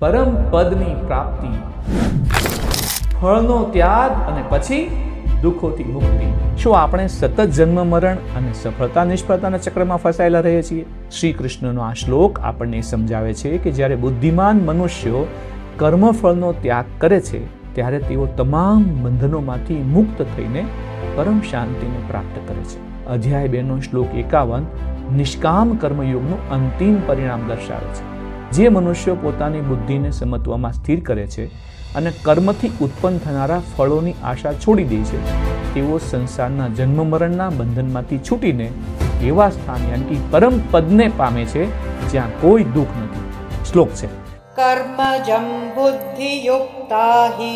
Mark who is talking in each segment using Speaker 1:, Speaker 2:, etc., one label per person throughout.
Speaker 1: પરમ પદની પ્રાપ્તિ, ફળનો ત્યાગ અને પછી દુઃખોથી મુક્તિ. શું આપણે સતત જન્મ મરણ અને સફળતા નિષ્ફળતાના ચક્રમાં ફસાયેલા રહીએ છીએ? શ્રી કૃષ્ણનો આ શ્લોક આપણને સમજાવે છે કે જ્યારે બુદ્ધિમાન મનુષ્યો કર્મફળનો ત્યાગ કરે છે ત્યારે તેઓ તમામ બંધનોમાંથી મુક્ત થઈને પરમ શાંતિને પ્રાપ્ત કરે છે. અધ્યાય 2 નો શ્લોક 51 નિષ્કામ કર્મયોગનું અંતિમ પરિણામ દર્શાવે છે. જે મનુષ્યો પોતાની બુદ્ધિને સમત્વમાં સ્થિર કરે છે અને કર્મથી ઉત્પન્ન થનારા ફળોની આશા છોડી દે છે તેઓ સંસારના જન્મ મરણના બંધનમાંથી છૂટીને એવા સ્થાન યાની કે પરમ પદને પામે છે જ્યાં કોઈ દુઃખ નથી. શ્લોક છે
Speaker 2: કર્મજં બુદ્ધિયુક્તા હિ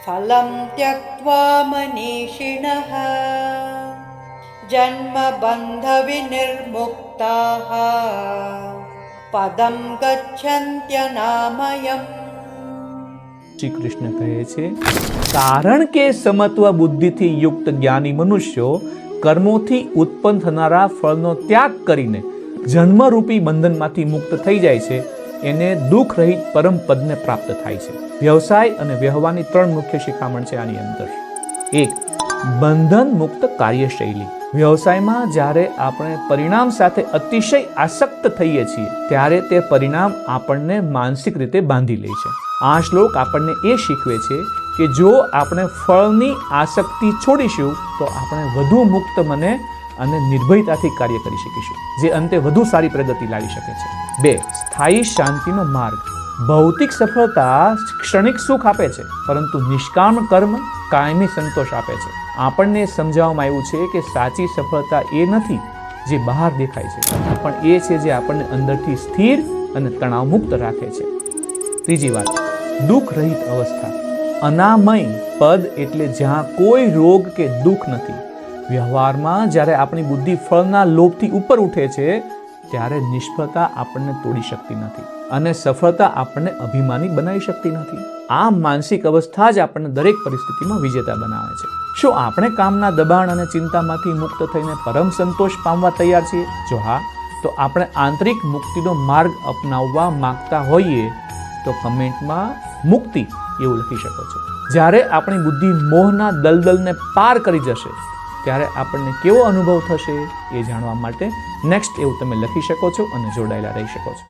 Speaker 2: ફલં ત્યક્ત્વા મનીષિણઃ જન્મ બંધ વિનિર્મુક્તાઃ પદમ ગચ્છન્ત્યનામયમ.
Speaker 1: શ્રી કૃષ્ણ કહે છે કારણ કે સમત્વ બુદ્ધિથી યુક્ત જ્ઞાની મનુષ્યો કર્મોથી ઉત્પન્ન થનારા ફળનો ત્યાગ કરીને જન્મરૂપી બંધનમાંથી મુક્ત થઈ જાય છે એને દુઃખ રહિત પરમ પદને પ્રાપ્ત થાય છે. વ્યવસાય અને વ્યવહારની 3 મુખ્ય શિખામણ છે આની અંદર. 1. બંધન મુક્ત કાર્યશૈલી. વ્યવસાયમાં જ્યારે આપણે પરિણામ સાથે અતિશય આસક્ત થઈએ છીએ ત્યારે તે પરિણામ આપણને માનસિક રીતે બાંધી લે છે. આ શ્લોક આપણને એ શીખવે છે કે જો આપણે ફળની આસક્તિ છોડીશું તો આપણે વધુ મુક્ત મને અને નિર્ભયતાથી કાર્ય કરી શકીશું, જે અંતે વધુ સારી પ્રગતિ લાવી શકે છે. 2. સ્થાયી શાંતિનો માર્ગ. ભૌતિક સફળતા ક્ષણિક સુખ આપે છે, પરંતુ નિષ્કામ કર્મ કાયમી સંતોષ આપે છે. આપણને સમજાવવામાં આવ્યું છે કે સાચી સફળતા એ નથી જે બહાર દેખાય છે, પણ એ છે જે આપણને અંદરથી સ્થિર અને તણાવમુક્ત રાખે છે. 3જી વાત, દુઃખ રહિત અવસ્થા. અનામય પદ એટલે જ્યાં કોઈ રોગ કે દુઃખ નથી. વ્યવહારમાં જ્યારે આપણી બુદ્ધિ ફળના લોભથી ઉપર ઉઠે છે ત્યારે નિષ્ફળતા આપણને તોડી શકતી નથી અને સફળતા આપણને અભિમાની બનાવી શકતી નથી. આ માનસિક અવસ્થા જ આપણને દરેક પરિસ્થિતિમાં વિજેતા બનાવે છે. શું આપણે કામના દબાણ અને ચિંતામાંથી મુક્ત થઈને પરમ સંતોષ પામવા તૈયાર છીએ? જો હા, તો આપણે આંતરિક મુક્તિનો માર્ગ અપનાવવા માંગતા હોઈએ તો કમેન્ટમાં મુક્તિ એવું લખી શકો છો. જ્યારે આપણી બુદ્ધિ મોહના દલદલને પાર કરી જશે ત્યારે આપણને કેવો અનુભવ થશે એ જાણવા માટે નેક્સ્ટ એવું તમે લખી શકો છો અને જોડાયેલા રહી શકો છો.